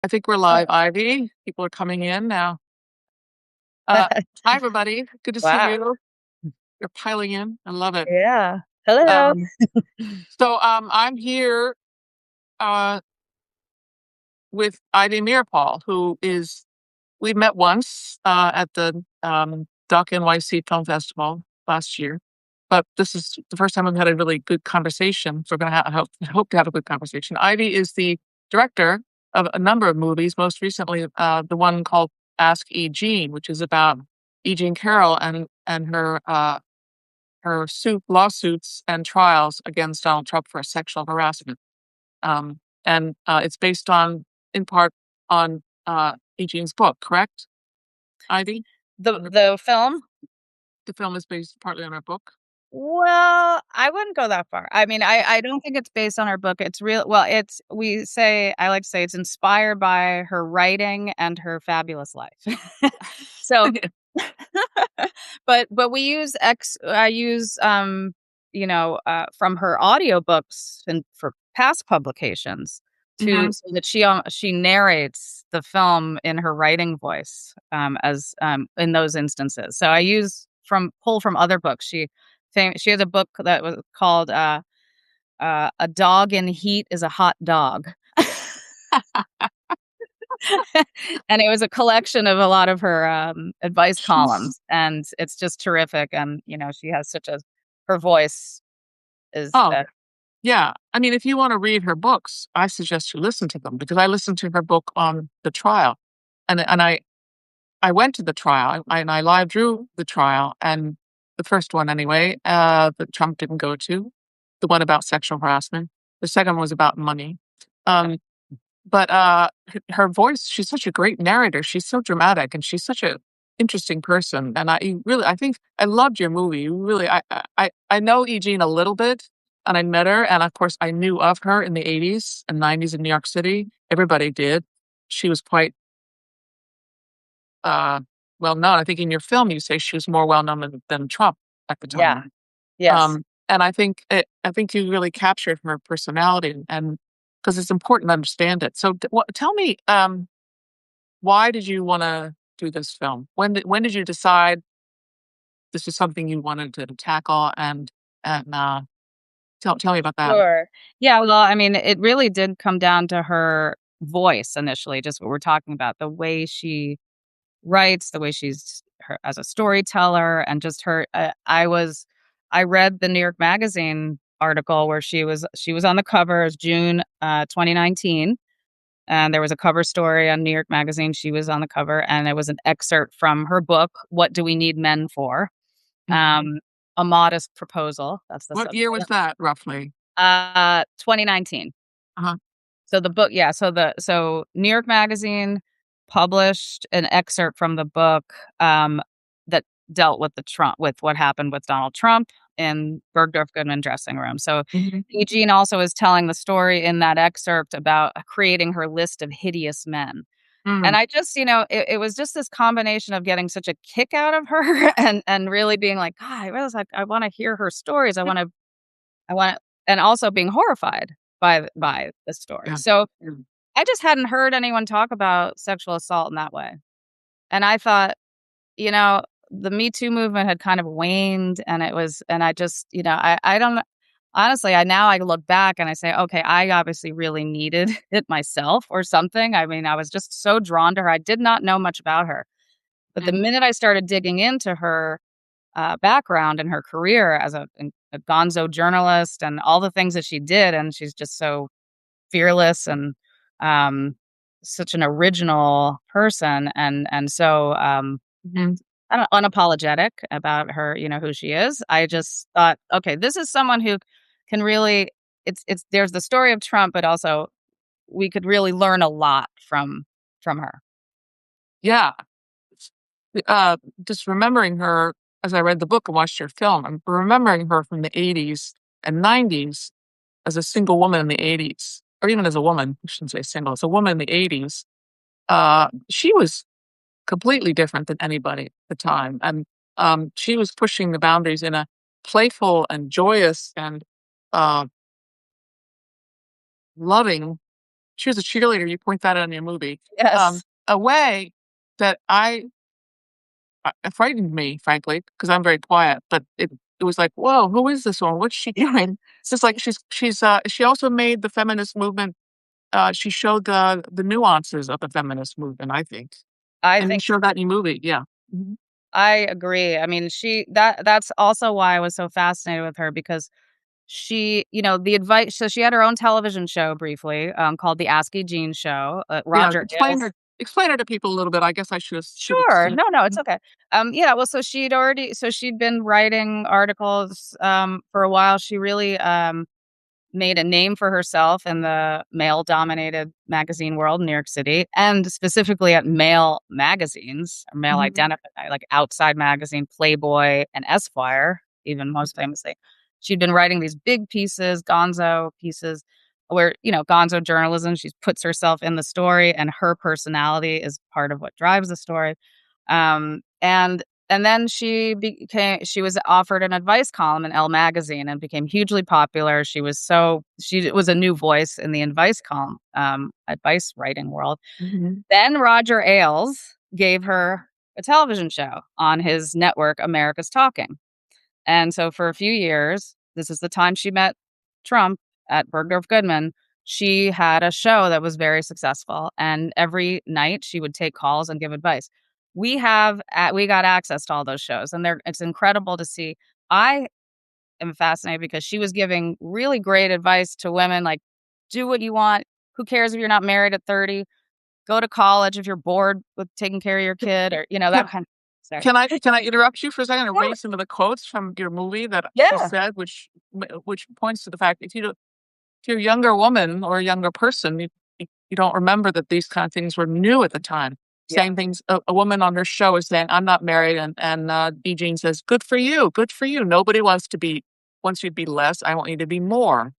I think we're live, Ivy. People are coming in now. Hi, everybody. Good to see Wow. you. You're piling in. I love it. Yeah. Hello. Um, I'm here uh, with Ivy Mearpaul, who is, we met once at the Doc NYC Film Festival last year. But this is the first time we've had a really good conversation. So we're going to hope to have a good conversation. Ivy is the director of a number of movies, most recently the one called Ask E Jean, which is about E Jean Carroll and her lawsuits and trials against Donald Trump for sexual harassment. And it's based in part, on E Jean's book, correct, Ivy? The film? The film is based partly on her book. Well, I wouldn't go that far. I mean, I don't think it's based on her book. It's real. Well, I like to say it's inspired by her writing and her fabulous life. So, but I use, from her audiobooks and for past publications Mhm. so that she narrates the film in her writing voice, as in those instances. So I pull from other books. She has a book that was called "A Dog in Heat is a Hot Dog," and it was a collection of a lot of her advice She's columns, and it's just terrific. And she has her voice is Oh, yeah. I mean, if you wanna read her books, I suggest you listen to them because I listened to her book on the trial, and I went to the trial, and I lived through the trial, and the first one anyway, that Trump didn't go to, the one about sexual harassment. The second one was about money. Um, but her voice, she's such a great narrator. She's so dramatic, and she's such a interesting person, and I think I loved your movie. You really I know E. Jean a little bit, and I met her, and of course, I knew of her in the '80s and '90s in New York City. Everybody did. She was quite, uh, well known. I think in your film, you say she was more well known than Trump at the yeah, time. yes. And I think you really captured her personality, and because it's important to understand it. So, tell me, why did you want to do this film? When did you decide this is something you wanted to tackle? And tell me about that. Sure. Yeah, well, I mean, it really did come down to her voice initially, just what we're talking about, the way she writes, the way she's her as a storyteller, and just I read the New York Magazine article where she was on the cover. It was June 2019, and there was a cover story on New York Magazine. She was on the cover, and it was an excerpt from her book, "What Do We Need Men For?" Mhm. Um, a modest proposal. That's the What year subtitle. was that roughly? 2019. Uh-huh. So the book, yeah. So New York Magazine published an excerpt from the book, that dealt with with what happened with Donald Trump in Bergdorf Goodman dressing room. So Mhm. Eugene also is telling the story in that excerpt about creating her list of hideous men. Mm. And I just, it was just this combination of getting such a kick out of her and really being like, God, I want to hear her stories. I want and also being horrified by the story. Yeah. So Mm. I just hadn't heard anyone talk about sexual assault in that way. And I thought, you know, the Me Too movement had kind of waned, and I just, I don't honestly, I look back and I say, okay, I obviously really needed it myself or something. I mean, I was just so drawn to her. I did not know much about her. But the Mhm. minute I started digging into her background and her career as a gonzo journalist and all the things that she did, and she's just so fearless and um, such an original person, and so Mhm. I don't unapologetic about her, who she is. I just thought, okay, this is someone who can really. It's there's the story of Trump, but also we could really learn a lot from her. Yeah. Just remembering her as I read the book and watched your film, I'm remembering her from the '80s and '90s as a single woman in the '80s, or even as a woman, I shouldn't say single, as a woman in the '80s. She was completely different than anybody at the time, and, she was pushing the boundaries in a playful and joyous and, uh, loving, she was a cheerleader, you point that out in your movie, Yes. a way that it frightened me, frankly, because 'cause I'm very quiet, but it was like, "Whoa, who is this woman? What's she doing?" It's just like she also made the feminist movement, she showed the nuances of the feminist movement, I think, I and you think showed that in your movie, yeah. Mhm. I agree. I mean, that's also why I was so fascinated with her because she, the advice so she had her own television show briefly, called The Ask E Jean Show. Yeah, Roger Ailes. explain her to people a little bit, I guess I should have Sure. said. No, no, it's Mhm. okay. Yeah, well, she'd been writing articles, for a while. She really, made a name for herself in the male-dominated magazine world in New York City, and specifically at male magazines, or male Mhm. identified, like Outside Magazine, Playboy, and Esquire, even most famously. She'd been writing these big pieces, gonzo pieces, where, gonzo journalism, she puts herself in the story, and her personality is part of what drives the story. And then she was offered an advice column in Elle magazine and became hugely popular. She was a new voice in the advice writing world. Mhm. Then Roger Ailes gave her a television show on his network, America's Talking. And so for a few years, this is the time she met Trump at Bergdorf Goodman. She had a show that was very successful, and every night she would take calls and give advice. We got access to all those shows, and it's incredible to see. I am fascinated because she was giving really great advice to women, like, do what you want. Who cares if you're not married at 30? Go to college if you're bored with taking care of your kid, or that Can kind of. Sorry. can I interrupt you for a second and Sure. read some of the quotes from your movie that she Yeah. said, which points to the fact if you're a younger woman or a younger person, you don't remember that these kind of things were new at the time. Yeah. Saying things, a woman on her show is saying, "I'm not married," and E. Jean says, "Good for you, good for you. Nobody wants you to be less. I want you to be more."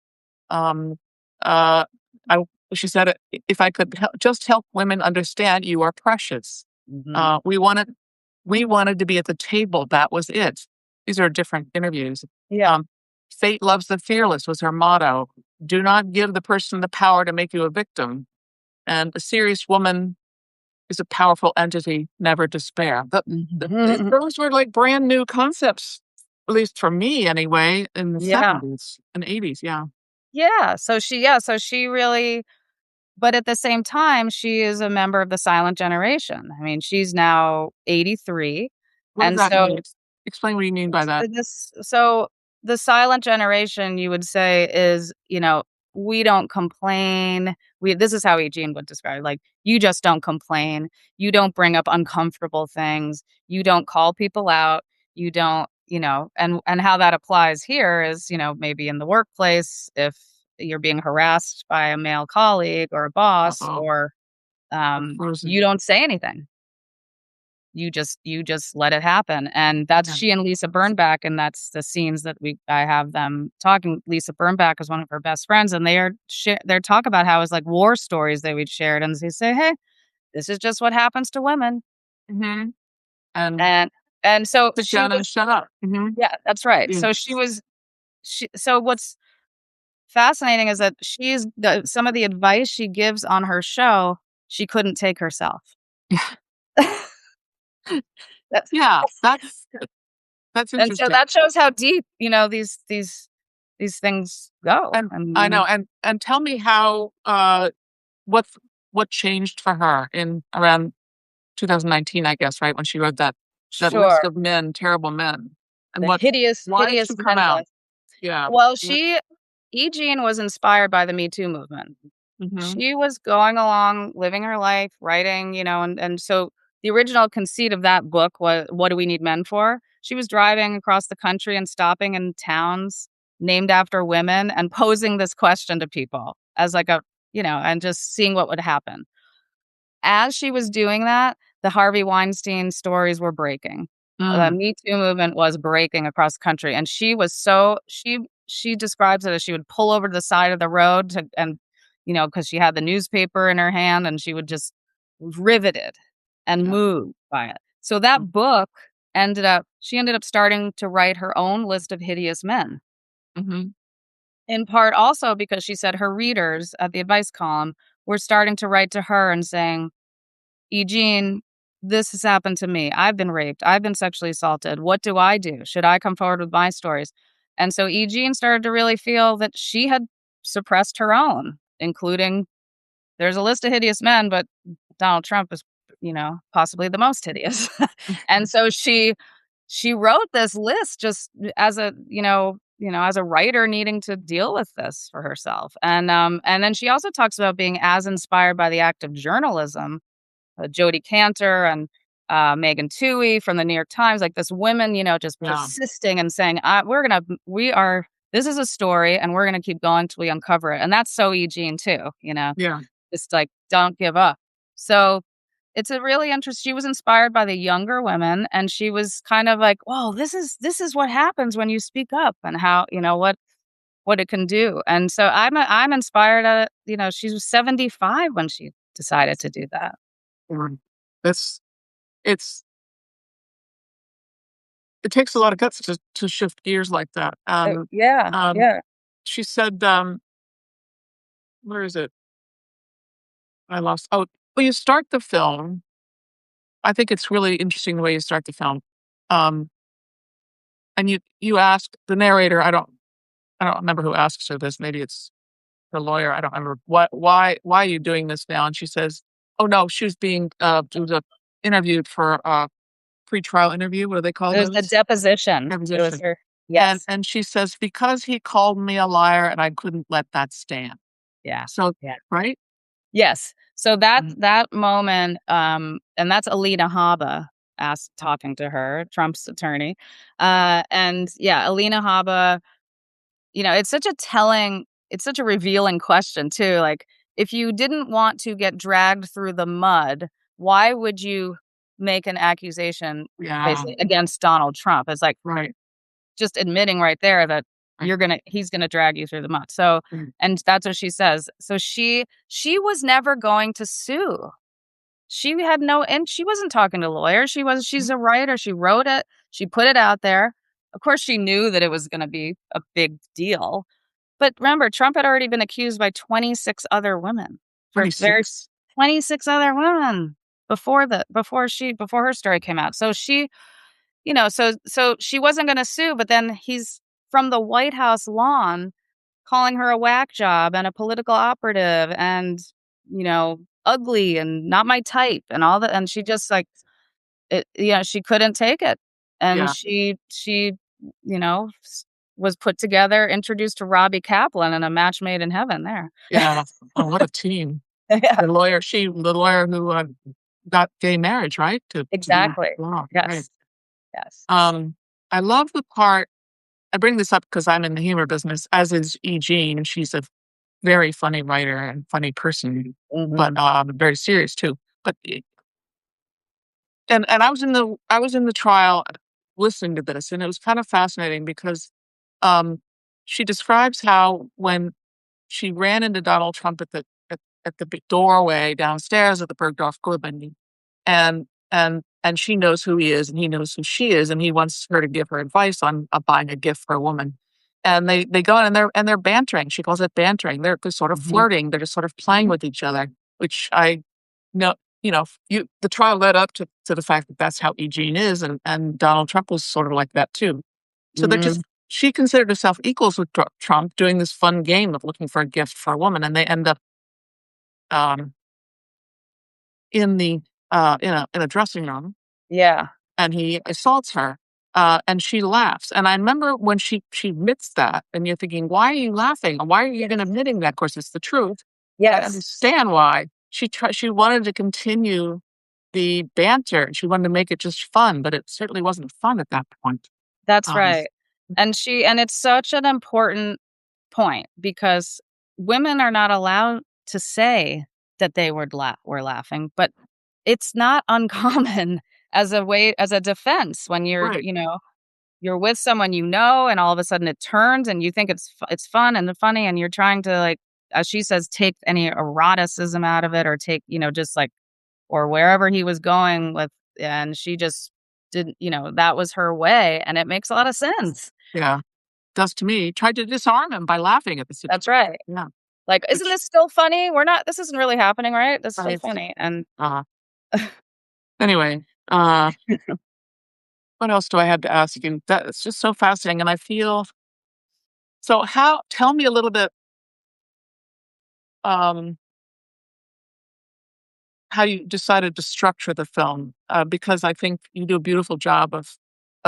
Um, uh, I she said, If I could just help women understand, you are precious." Mhm. Uh, we wanted we wanted to be at the table. That was it. These are different interviews. Yeah. Um, Fate loves the fearless was her motto. Do not give the person the power to make you a victim. And a serious woman is a powerful entity, never despair. Mhm. Those were like brand new concepts, at least for me anyway, in the Yeah. 70s and 80s. Yeah. So she really, but at the same time, she is a member of the silent generation. I mean, she's now 83, What does and that mean? so Explain what you mean by that. so the silent generation, you would say, is, we don't complain. This is how Eugene would describe it, like, you just don't complain. You don't bring up uncomfortable things. You don't call people out. You don't, and how that applies here is, maybe in the workplace, if you're being harassed by a male colleague or a boss, Uh-oh. or We're you frozen. don't say anything. You just let it happen, and that's Yeah. she and Lisa Birnbach, and that's the scenes that I have them talking. Lisa Birnbach is one of her best friends, and they're talk about how it's like war stories that we'd shared, and they say, "Hey, this is just what happens to women," Mhm. And and so sit she down and was. shut up. Mhm. Yeah, that's right. Yeah. So she was. So what's fascinating is that some of the advice she gives on her show, she couldn't take herself. That's Yeah, that's And so interesting. that shows how deep, these things go. And I I know, mean, and tell me how, what what changed for her in around 2019, I guess, right, when she wrote that list sure, of men, terrible men, and the hideous, why did hideous she come men out? list. Yeah. Well, What E. Jean was inspired by the Me Too movement. Mhm. She was going along, living her life, writing, and so the original conceit of that book was, "What do we need men for?" She was driving across the country and stopping in towns named after women and posing this question to people as like and just seeing what would happen. As she was doing that, the Harvey Weinstein stories were breaking. The Mm, Me Too movement was breaking across the country, and she describes it as she would pull over to the side of the road because she had the newspaper in her hand, and she would just riveted and yeah. moved by it. So Mm, that book she ended up starting to write her own list of hideous men. mhm. In part also because she said her readers at the advice column were starting to write to her and saying, "E Jean, this has happened to me. I've been raped. I've been sexually assaulted. What do I do? Should I come forward with my stories?" And so E Jean started to really feel that she had suppressed her own, including there's a list of hideous men, but Donald Trump is, possibly the most hideous. And so she wrote this list just as a, as a writer needing to deal with this for herself. And then she also talks about being as inspired by the act of journalism, Jodi Cantor and Megan Twohey from the New York Times, like this women, just Yeah. persisting and saying, this is a story and we're going to keep going till we uncover it. And that's so Eugene too, Yeah. just like, don't give up. So it's a really interesting, she was inspired by the younger women and she was kind of like, "Whoa, this is what happens when you speak up and how, what it can do." And so I'm inspired at it, she was 75 when she decided to do that. Mm. That's it's it takes a lot of guts to shift gears like that. Yeah, Um, yeah. she said, where is it? I lost. Oh, well, you start the film. I think it's really interesting the way you start the film. Um, and you ask the narrator. I don't remember who asks her this. Maybe it's the lawyer. I don't remember why are you doing this now? And she says, "Oh no, she was interviewed for a pretrial interview. What do they call It was a those? deposition. It was Deposition." her. And Yes. and she says, "Because he called me a liar and I couldn't let that stand." Yeah. So, Yeah. right? Yes. So that Mhm. that moment, and that's Alina Habba talking to her, Trump's attorney. And yeah, Alina Habba, it's such a revealing question too. Like, if you didn't want to get dragged through the mud, why would you make an accusation Yeah, basically against Donald Trump? It's like right, just admitting right there that right. he's gonna drag you through the mud. So, Mm. and that's what she says. So she was never going to sue. She had no, and she wasn't talking to lawyers. She's Mhm. a writer. She wrote it. She put it out there. Of course, she knew that it was gonna be a big deal. But remember, Trump had already been accused by 26 other women for very 26. 26 other women before her story came out. So so she wasn't gonna sue, but then he's from the White House lawn calling her a whack job and a political operative and, ugly and not my type and all that, and she just, like, she couldn't take it. And Yeah, she, was put together, introduced to Robbie Kaplan, and a match made in heaven there. yeah. Oh, what a team. Yeah, The lawyer who, got gay marriage, right? To be exactly. law, right. Yes, yes. Um, I love the part I bring this up because 'cause I'm in the humor business, as is E. Jean, and she's a very funny writer and funny person, but, Mhm. very serious too. But and I was in the trial listening to this, and it was kind of fascinating because, um, she describes how when she ran into Donald Trump at the big doorway downstairs at the Bergdorf Goodman, and she knows who he is, and he knows who she is, and he wants her to give her advice on, buying a gift for a woman. And they go in and they're bantering. She calls it bantering. They're sort of Mhm. flirting. They're just sort of playing with each other, which I know, the trial led up to the fact that that's how E. Jean is, and Donald Trump was sort of like that too. So they're Mhm. just she considered herself equals with Trump doing this fun game of looking for a gift for a woman, and they end up, um, in the, in a dressing room, Yeah. and he assaults her, and she laughs, and I remember when she admits that, and you're thinking, "Why are you laughing? Why are you even Yes. admitting that?" Of course, it's the truth. I Yes. understand why. She wanted to continue the banter, and she wanted to make it just fun, but it certainly wasn't fun at that point. That's Um, right. And it's such an important point because women are not allowed to say that they were laughing, but it's not uncommon as a defense when right, you're with someone and all of a sudden it turns and you think it's fun and funny and you're trying to, like, as she says, take any eroticism out of it or take, just like, or wherever he was going with, and she just didn't, that was her way, and it makes a lot of sense. yeah, does to me. Tried to disarm him by laughing at the That's situation. right. Yeah, Like, "Isn't which this still funny? We're not this isn't really happening, right? This is still I funny." And uh anyway, uh, what else do I have to ask you? That it's just so fascinating, and I feel so how tell me a little bit, um, how you decided to structure the film, because I think you do a beautiful job of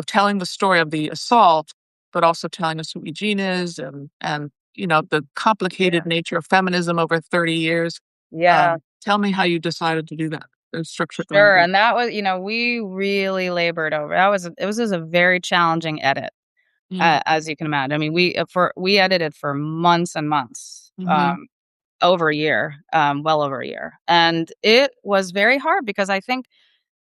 telling the story of the assault, but also telling us who E Jean is and, the yeah. complicated nature of feminism over 30 years. Yeah, Tell me how you decided to do that, structure it the way you sure, did. and that was we really labored over that was it was just a very challenging edit, Mm, as you can imagine. I mean, we edited for months and months, mhm. over a year, well over a year, and it was very hard because I think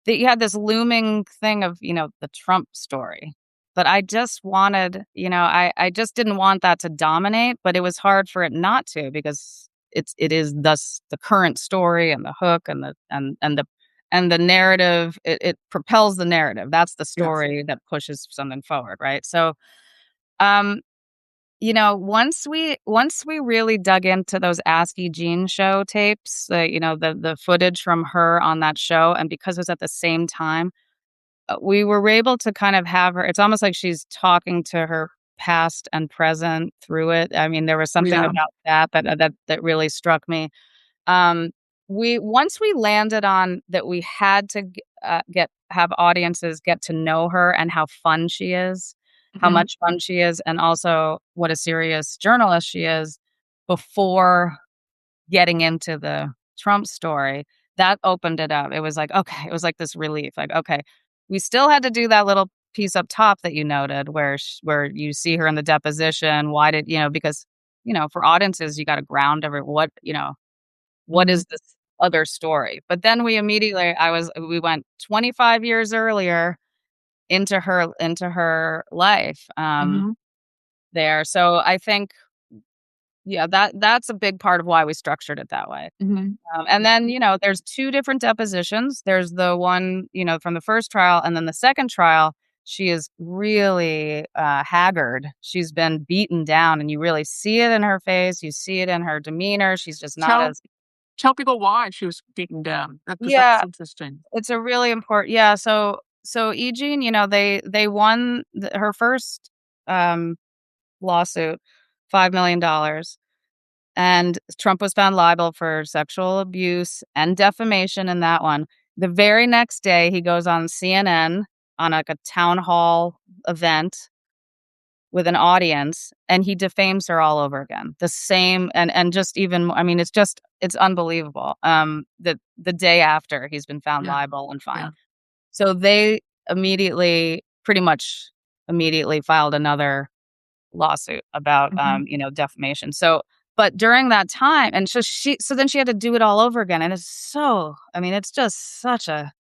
that you had this looming thing of, the Trump story. But I just wanted, I just didn't want that to dominate, but it was hard for it not to because it is thus the current story and the hook and the narrative. It propels the narrative. That's the Yes. story that pushes something forward, right? So, um, once we really dug into those Ask E Jean show tapes, the footage from her on that show, and because it was at the same time, we were able to kind of have her it's almost like she's talking to her past and present through it. I mean, there was something Yeah. about that really struck me. Um, we once we landed on that we had to get have audiences get to know her and how fun she is, how Mhm. much fun she is, and also what a serious journalist she is before getting into the Trump story, that opened it up. It was like, okay, it was like this relief, like, okay, we still had to do that little piece up top that you noted where you see her in the deposition. Why did because, for audiences, you gotta ground what Mhm. is this other story? But then we went 25 years earlier into her life, Mhm. there. So I think, yeah, that's a big part of why we structured it that way. Mhm. And then, there's 2 different depositions. There's the one, from the first trial, and then the second trial, she is really, haggard. She's been beaten down, and you really see it in her face, you see it in her demeanor, she's just not Tell as. tell people why she was beaten down. That because that's Yeah, interesting. it's a really important. Yeah, so E. Jean, they won her first, um, lawsuit, $5 million. And Trump was found liable for sexual abuse and defamation in that one. The very next day, he goes on CNN on, like, a town hall event with an audience, and he defames her all over again. The same and just even I mean, it's unbelievable. The day after he's been found Yeah. liable and fined. Yeah. So they pretty much immediately filed another lawsuit about, Mhm. defamation. So, but during that time, and so then she had to do it all over again, and I mean, it's just such a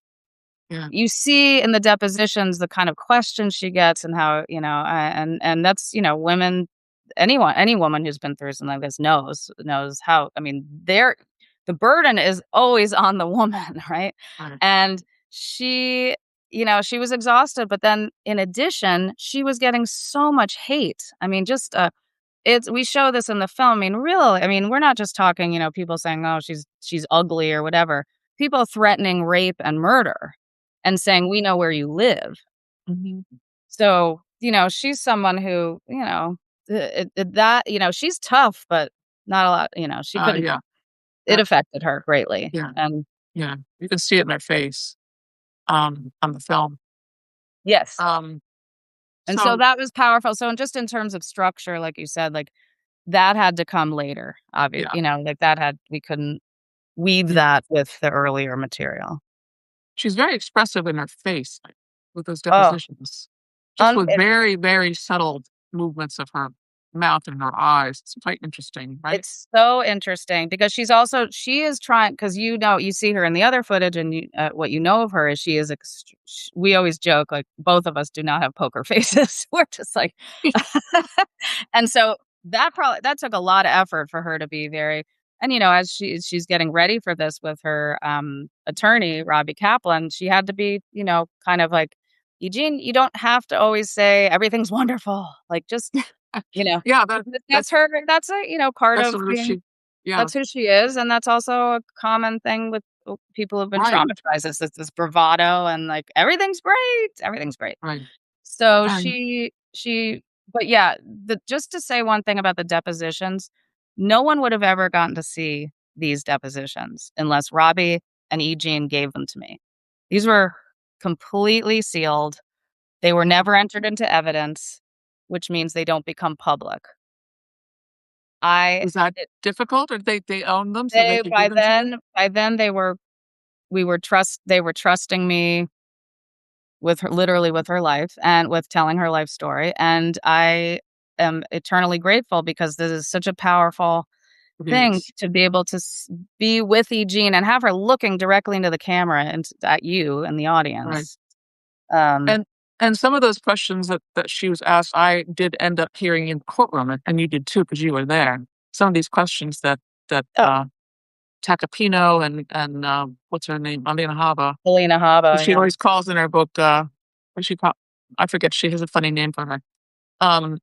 Yeah. you see in the depositions the kind of questions she gets and how, and that's, women, any woman who's been through something like this knows how, I mean, the burden is always on the woman, right? Right. And she, she was exhausted, but then in addition, she was getting so much hate. I mean, just it's we show this in the film. I mean, really, I mean, we're not just talking, people saying, "Oh, she's ugly," or whatever. People threatening rape and murder and saying, "We know where you live." Mhm. So, she's someone who, she's tough, but not a lot, she couldn't Yeah. it That affected her greatly. yeah. And Yeah. You can see it in their face, on the film. yes. Um, And so so that was powerful. So, just in terms of structure, like you said, like that had to come later, yeah. like that had we couldn't weave Yeah. that with the earlier material. She's very expressive in her face, like, with those Oh, depositions. Just with it's very, very subtle movements of her mouth and her eyes. It's quite interesting, right? it's so interesting because she is trying because you see her in the other footage and what you know of her is she is we always joke like both of us do not have poker faces. We're just like and so that took a lot of effort for her to be very and as she's getting ready for this with her attorney Robbie Kaplan, she had to be kind of like Eugene, you don't have to always say everything's wonderful, like just you know, Yeah, that that's her that's a, part that's of the route being she Yeah. That's who she is, and that's also a common thing with people who've been Right. traumatized is this bravado and, like, everything's great. Right. So And she but yeah, the just to say one thing about the depositions, no one would have ever gotten to see these depositions unless Robbie and E Jean gave them to me. These were completely sealed. They were mhm. never entered into evidence, which means they don't become public. I Was that it difficult, or they owned them so they they could give them to you? by then they were trusting me with her literally with her life and with telling her life story, and I am eternally grateful because this is such a powerful It thing is. to be able to be with E Jean and have her looking directly into the camera and at you and the Right. audience. Um, And and some of those questions that she was asked, I did end up hearing in the courtroom, and you did too because you were there. Some of these questions oh, that Tacopino and what's her name? Alina Haba, Helena who Haba, she yeah. always calls in her book, what she call I forget, she has a funny name for her. Um,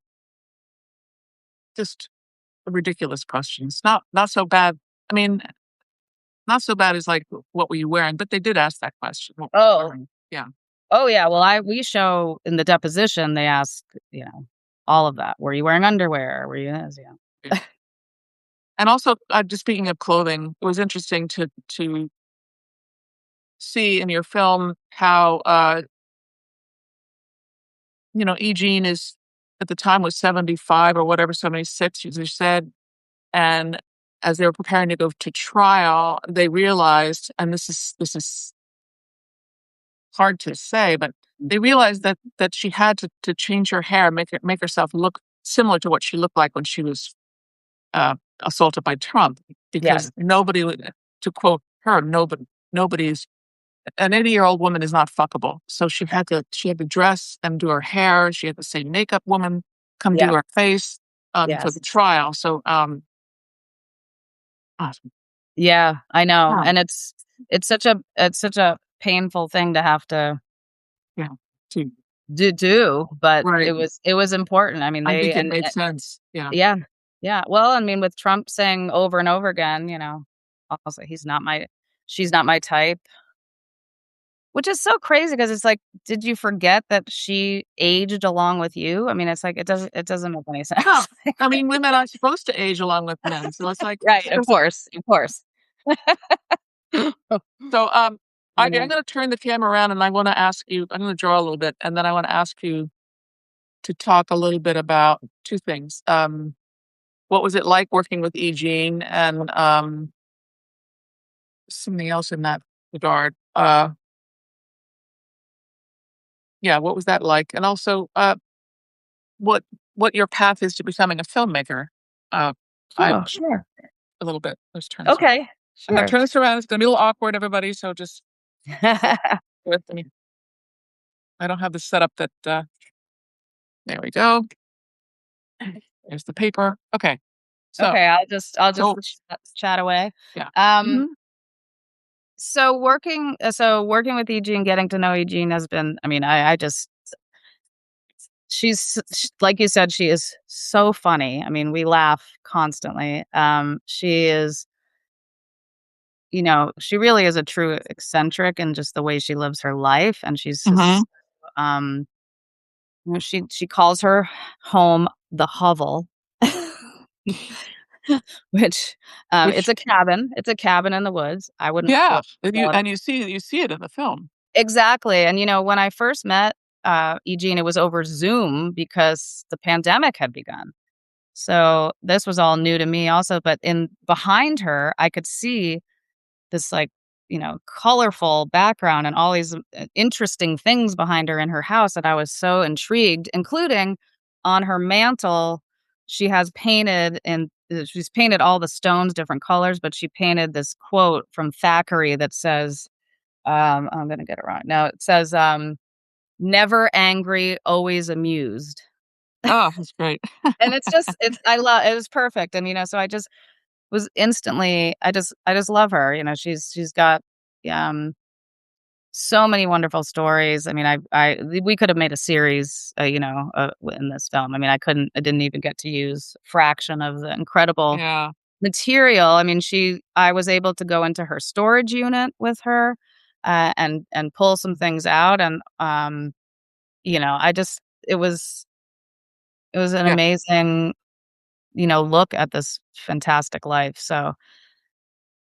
just ridiculous questions. Not so bad. I mean, not so bad as, like, "What were you wearing?" But they did ask that question, "What were you Oh, wearing?" Yeah, oh yeah. Well, I we show in the deposition they ask, all of that. Were you wearing underwear? Were you this? Yeah. yeah. And also, just speaking of clothing, it was interesting to see in your film how, E. Jean is at the time was 75 or whatever, 76, as you said, and as they were preparing to go to trial, they realized, and this is hard to say, but they realized that she had to change her hair, make herself look similar to what she looked like when she was, assaulted by Trump, because Yes. nobody would, to quote her, nobody's an 80-year-old woman is not fuckable. So she had to dress and do her hair. She had the same makeup woman come do Yeah. her face, for the Yes. trial. So, awesome. Yeah, I know, Wow. and it's such a painful thing to have to Yeah. To do, but right. it was important. I mean, I they think it and made sense. Yeah. yeah, yeah. Well, I mean, with Trump saying over and over again, also she's not my type, which is so crazy because it's like, did you forget that she aged along with you? I mean, it's like it doesn't make any No, sense. I mean, women aren't supposed to age along with men, so it's like Right, of course, of course. so, You I'm know. gonna turn the camera around, and I wanna ask you I'm gonna draw a little bit, and then I wanna ask you to talk a little bit about 2 things. What was it like working with E. Jean, and, something else in that regard. Yeah, what was that like? And also, what what your path is to becoming a filmmaker. Uh, I Oh, sure. a little bit. Let's turn this around. Okay, I'm gonna sure. turn this around. It's gonna be a little awkward, everybody, so just bear with me. I don't have the setup that, there we go. There's the paper. Okay. So Okay, I'll just so chat away. yeah. Um, Mhm. so working with Eugene, getting to know Eugene has been. I mean, I just like you said, she is so funny. I mean, we laugh constantly. She is, she really is a true eccentric in just the way she lives her life, and she's Mhm. just, she calls her home the hovel. Which, it's Which a cabin. It's a cabin in the woods. I wouldn't yeah, call it a you see it in the film. exactly, and, when I first met, Eugene, it was over Zoom because the pandemic had begun. So, this was all new to me also, but in behind her, I could see this, like, colorful background and all these, interesting things behind her in her house, and I was so intrigued, including on her mantle, she's painted all the stones different colors, but she painted this quote from Thackeray that says, I'm gonna get it wrong. No, it says, "Never angry, always amused." Oh, that's great. And it was perfect, and, so I just was instantly I just love her, she's got, um so many wonderful stories. I mean, we could have made a series, in this film. I mean, I didn't even get to use fraction of the incredible Yeah. material. I mean, I was able to go into her storage unit with her, and pull some things out, and, I just it was an Yeah. amazing, look at this fantastic life, so,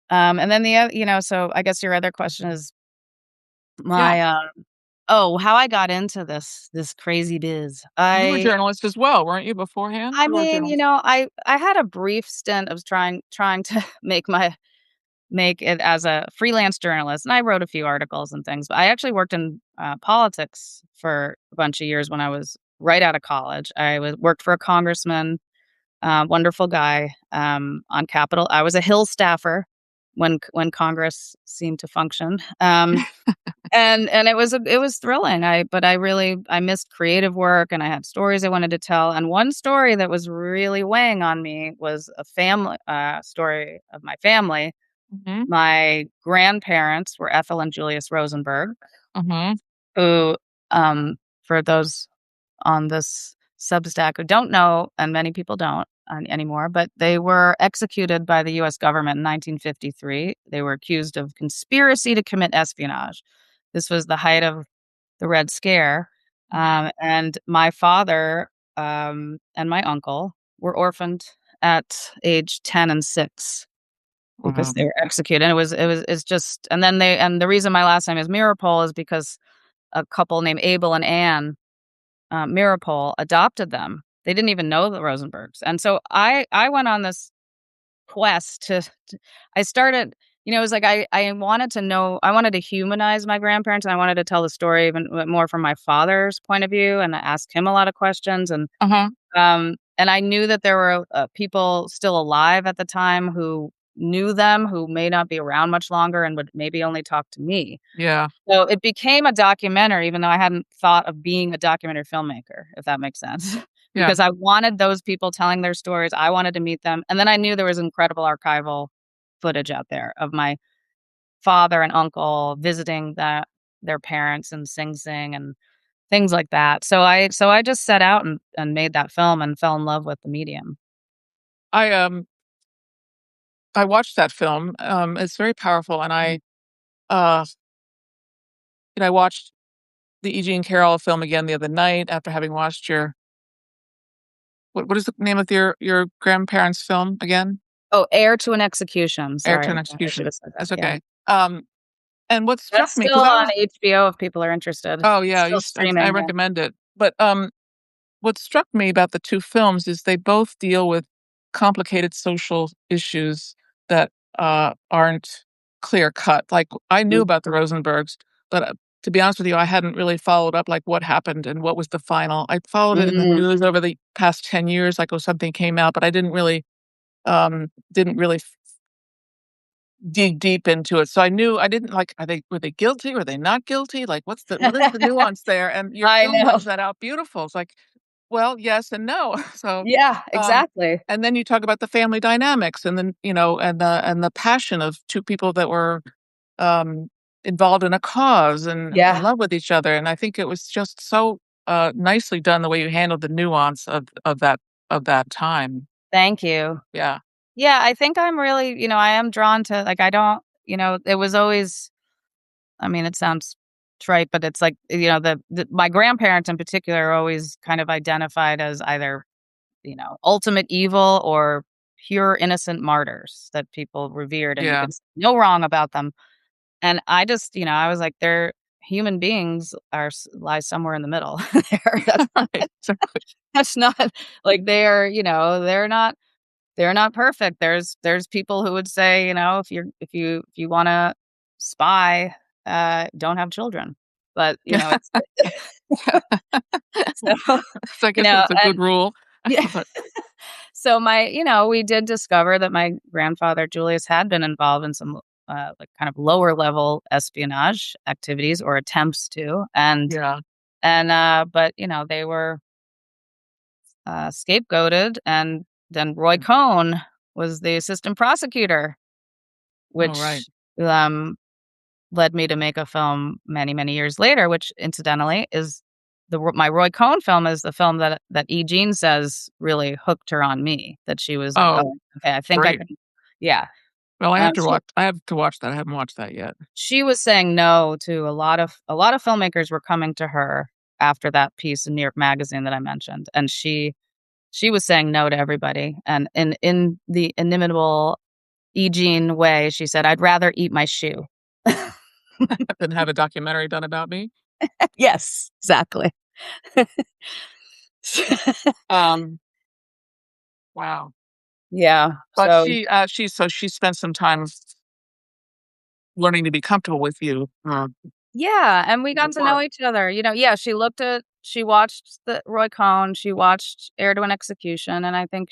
and then so I guess your other question is Yeah. my, oh, how I got into this crazy biz. You were a journalist as well, weren't you, beforehand? I You were a mean, journalist. I had a brief stint of trying to make it as a freelance journalist, and I wrote a few articles and things, but I actually worked in, politics for a bunch of years when I was right out of college. I worked for a congressman, wonderful guy, on Capitol. I was a Hill staffer when Congress seemed to function, and it was thrilling. I missed creative work, and I had stories I wanted to tell, and one story that was really weighing on me was a family story of my family. Mhm. My grandparents were Ethel and Julius Rosenberg, Mhm. who, for those on this Substack who don't know, and many people don't anymore, but they were executed by the US government in 1953. They were accused of conspiracy to commit espionage. This was the height of the Red Scare, Mhm. and my father, and my uncle were orphaned at age 10 and 6 because Wow. they were executed. It's just, and the reason my last name is Mirapole is because a couple named Abel and Ann, Mirapole adopted them. They didn't even know the Rosenbergs, and so I went on this quest to I started it was like I wanted to know, I wanted to humanize my grandparents, and I wanted to tell the story even more from my father's point of view, and I asked him a lot of questions, Uh-huh. and I knew that there were, people still alive at the time who knew them, who may not be around much longer and would maybe only talk to me. Yeah. So it became a documentary, even though I hadn't thought of being a documentary filmmaker, if that makes sense. Yeah. Because I wanted those people telling their stories. I wanted to meet them. And then I knew there was incredible archival footage out there of my father and uncle visiting their parents in Sing Sing and things like that. So I just set out and made that film and fell in love with the medium. I, I watched that film, it's very powerful, and uh, I watched the E Jean Carroll film again the other night after having watched your what is the name of your grandparents' film again? Oh, Heir to an Execution. Heir Sorry, to an I should Execution. have said that. That's Yeah. okay. And what That's struck me still because I on was HBO if people are interested. oh, It's yeah, still I streaming, yeah. recommend it, but, what struck me about the 2 films is they both deal with complicated social issues that, aren't clear cut. Like, I knew Mm, about the Rosenbergs, but, to be honest with you, I hadn't really followed up, like, what happened and what was the final. I followed it in the mm, news over the past 10 years, like, oh, something came out, but I didn't really dig deep into it. So I knew I didn't like, were they guilty? Were they not guilty? Like, what is the nuance there? And your I film know. lays that out beautiful. It's like, well, yes and no. So, Yeah, um, exactly. and then you talk about the family dynamics and then, and the passion of 2 people that were, um, involved in a cause and in Yeah, love with each other. And I think it was just so, nicely done the way you handled the nuance of that time. thank you. Yeah. Yeah, I think I'm really, I am drawn to, like, I don't, it was always, I mean, it sounds trite, but it's like, my grandparents in particular are always kind of identified as either, ultimate evil or pure innocent martyrs that people revered and you Yeah. could say no wrong about them. And I just, I was like, they're human beings lie somewhere in the middle. That's Right. Exactly. that's not like they're not perfect. There's people who would say, if you wanna spy, don't have children. But, it's so, So I guess that's a good and rule. yeah. But So we did discover that my grandfather Julius had been involved in some, like, kind of lower level espionage activities or attempts to, yeah. but, they were, scapegoated, and then Roy Cohn was the assistant prosecutor, Oh, right. which, um, led me to make a film many, many years later, which incidentally is my Roy Cohn film is the film that E Jean says really hooked her on me, that she was like, Oh, "Oh, okay, I think I great. can." Yeah. Well, She I have to watch that. I haven't watched that yet. she was saying no to a lot of filmmakers were coming to her after that piece in New York Magazine that I mentioned, and she was saying no to everybody, and in the inimitable E Jean way, she said, "I'd rather eat my shoe." Then have a documentary done about me. Yes, exactly. Um, wow. Yeah, But so she spent some time learning to be comfortable with you, yeah, and we got to know before. each other, yeah, she watched the Roy Cohn, she watched Heir to an Execution, and I think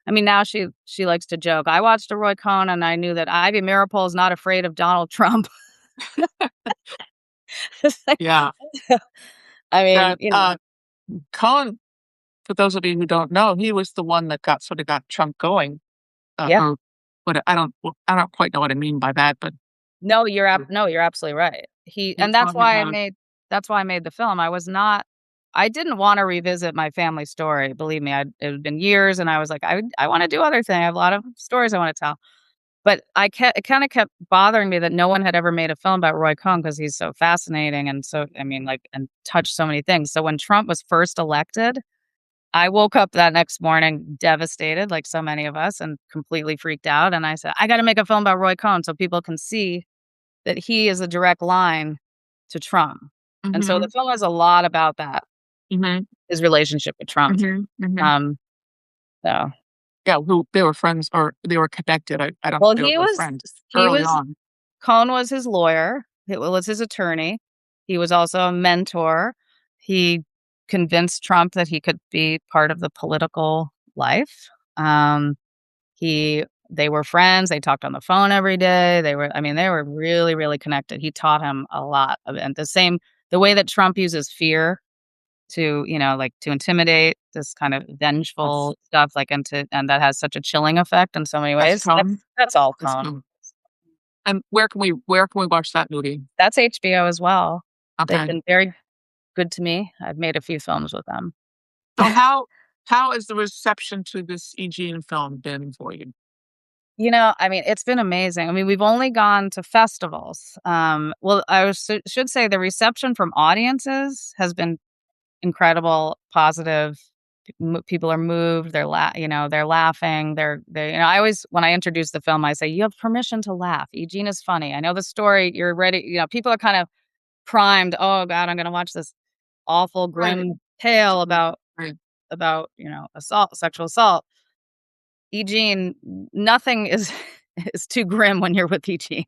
now she likes to joke. I watched a Roy Cohn, and I knew that Ivy Meeropol is not afraid of Donald Trump. It's like Yeah. I mean, That, Cohen, for those of you who don't know, he was the one that got Trump going, yeah. or what I don't quite know what I mean by that, but No, you're absolutely right. he taught him how to. That's why I made the film. I didn't wanna revisit my family story, believe me, it had been years, and I was like, I wanna do other things. I have a lot of stories I wanna tell." But it kinda kept bothering me that no one had ever made a film about Roy Cohn because he's so fascinating and so I mean, like, and touched so many things. So when Trump was first elected, I woke up that next morning devastated, like so many of us, and completely freaked out, and I said, "I gotta make a film about Roy Cohn so people can see that he is a direct line to Trump." And so the Mhm, film is a lot about that, mhm, his relationship with Trump. mhm, mhm. Um, so Yeah, who they were friends or they were connected. I don't well, think they were both friends he early was on. Cohn was his lawyer, he was his attorney. He was also a mentor. He convinced Trump that he could be part of the political life. He they were friends, they talked on the phone every day, they were really, really connected. He taught him a lot of and the way that Trump uses fear to, like, to intimidate, this kind of That's vengeful stuff, like, and that has such a chilling effect in so many ways. Cohen. That's all That's Cohn. Cohen. And where can we watch that movie? That's HBO as well. They've Okay. been very good to me. I've made a few films with them. So how has the reception to this E. Jean film been for you? It's been amazing. I mean, we've only gone to festivals. Well, should say the reception from audiences has been incredible, positive. People are moved. They're laughing. I always, when I introduce the film, I say, "You have permission to laugh. Eugene is funny. I know the story. You're ready." People are kind of primed. Oh God, I'm going to watch this awful, Right. grim tale Right. about sexual assault. Eugene, nothing is is too grim when you're with Eugene.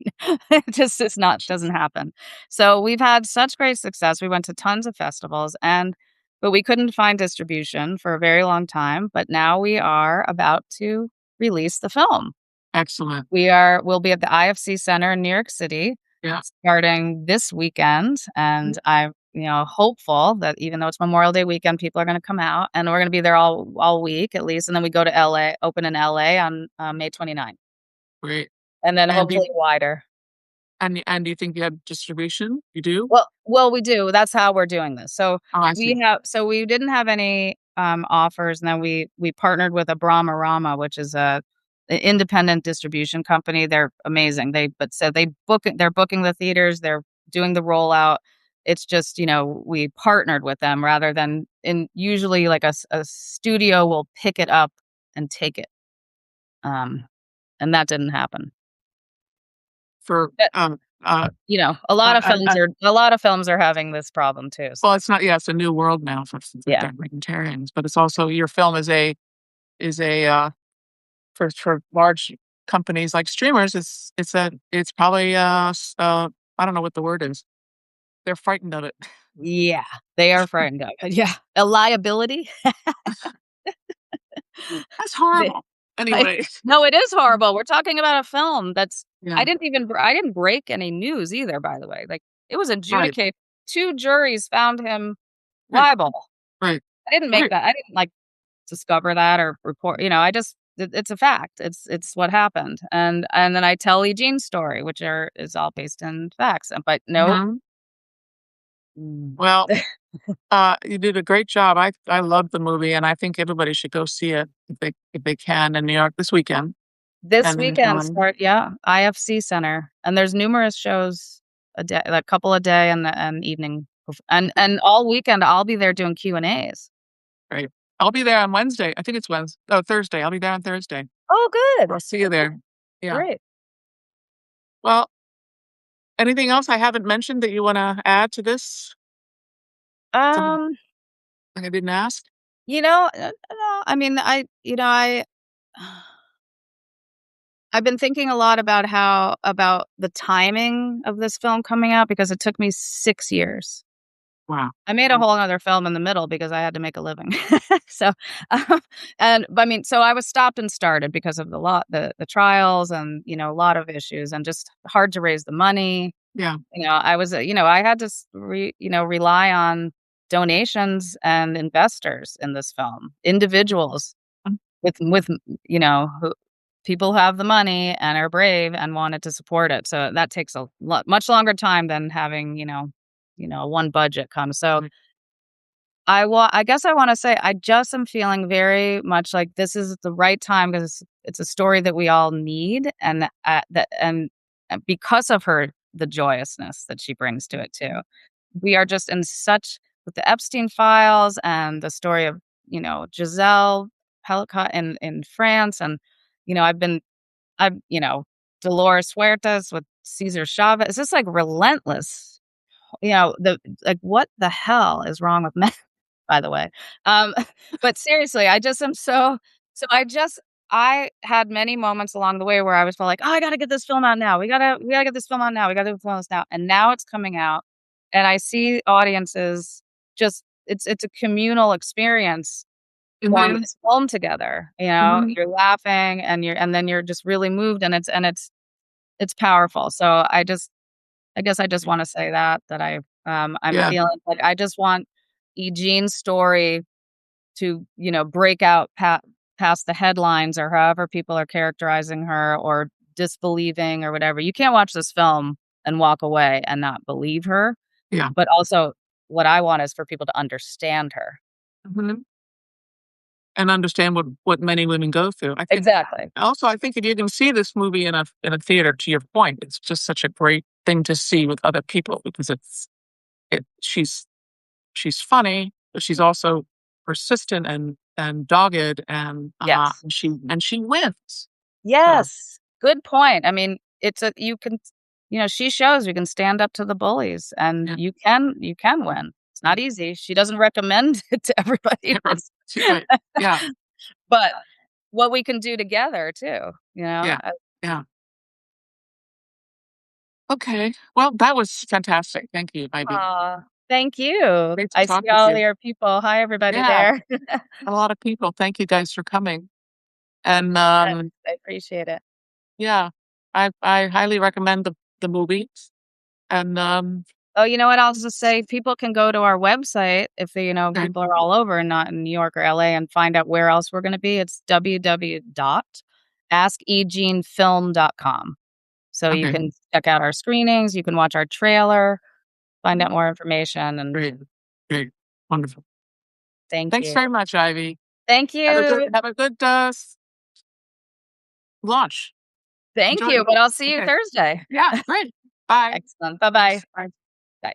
It just is not doesn't happen. So we've had such great success. We went to tons of festivals but we couldn't find distribution for a very long time, but now we are about to release the film. Excellent. We'll be at the IFC Center in New York City Yeah. starting this weekend, and I'm, hopeful that even though it's Memorial Day weekend, people are gonna come out, and we're gonna be there all week at least, and then we go to LA, open in LA on, May 29th, Great. and then And do you hopefully wider. do you think you have distribution? You do? Well, we do. That's how we're doing this. Oh, I see. We didn't have any, offers, and then we partnered with Abramarama, which is an independent distribution company. They're amazing. They're booking the theaters, they're doing the rollout. It's just, we partnered with them rather than in usually like a studio will pick it up and take it. Um, and that didn't happen. For, A lot of films are having this problem too. So well, it's not, yeah, it's a new world now for yeah. documentarians, but it's also your film is a, for large companies like streamers, it's probably, I don't know what the word is. They're frightened of it. Yeah, they are frightened of it. Yeah, a liability. That's The horrible. Anyway, No, it is horrible. We're talking about a film that's yeah, I didn't break any news either, by the way. Like, it was right, adjudicated. 2 juries found him right, liable. right, I didn't make right. that. I didn't, like, discover that or report, it's a fact. It's what happened. And then I tell Eugene's story, which is all based in facts, but no. Mhm. Mm. Well, You did a great job. I loved the movie, and I think everybody should go see it if they can in New York this weekend. This And weekend start yeah, IFC Center, and there's numerous shows a day, a couple a day and evening, and all weekend I'll be there doing Q&As. great. I'll be there on Wednesday. I think it's Wednesday. Oh, Thursday. I'll be there on Thursday. Oh, good. I'll see you Okay, there. Yeah. great. Well, anything else I haven't mentioned that you want to add to this? Something Um, I didn't ask? no, I mean, I've been thinking a lot about about the timing of this film coming out because it took me 6 years. Wow. I made a whole other film in the middle because I had to make a living. So, um, I mean, so I was stopped and started because of the trials and, a lot of issues and just hard to raise the money. Yeah. I was, I had to, rely on donations and investors in this film, individuals Mm, with, who people who have the money and are brave and wanted to support it. So that takes a much longer time than having, one budget come. So right. I guess I wanna say I just am feeling very much like this is the right time because it's a story that we all need and because of the joyousness that she brings to it too. We are just in such with the Epstein files and the story of, Giselle Pelicot in France and, I've Dolores Huertas with Cesar Chavez. It's just like relentless. What the hell is wrong with men? By the way. Um, but seriously, I just am so I had many moments along the way where I was felt like, "Oh, I gotta get this film out now. We gotta get this film out now. We gotta film this now." And now it's coming out, and I see audiences just it's a communal experience forming Mhm, this film together, mhm. You're laughing and then you're just really moved and it's powerful. So I guess I just wanna say that I'm Yeah, feeling like I just want E Jean's story to, break out past the headlines or however people are characterizing her or disbelieving or whatever. You can't watch this film and walk away and not believe her, yeah. but also what I want is for people to understand her. Mhm. And understand what many women go through. Exactly. I think if you can see this movie in a theater, to your point, it's just such a great thing to see with other people because it she's funny, but she's also persistent and dogged Yes. and she wins. So, Yes. Good point. I mean, it's a you can she shows you can stand up to the bullies and yeah, you can win. It's yeah. not easy. She doesn't recommend it to everybody, Right. Yeah, but what we can do together too, yeah, yeah. Okay. Well, that was fantastic. Thank you, Ivy. Aw, thank you. Great to I see talk with all you. your people. Hi, everybody Yeah, there. a lot of people. Thank you guys for coming. And, Yes, I appreciate it. yeah, I highly recommend the movie, and, Oh, you know what? I'll just say people can go to our website if okay, people are all over and not in New York or LA and find out where else we're gonna be. It's www.askejeanfilm.com. So you okay, can check out our screenings, you can watch our trailer, find out more information, and great, great, wonderful. thank Thanks you. very much, Ivy. Thank you. Have a good, launch. Thank Enjoy you, it. but I'll see you Okay. Thursday. Yeah, great. Bye. Excellent. Bye-bye. Thanks. Bye. Bye.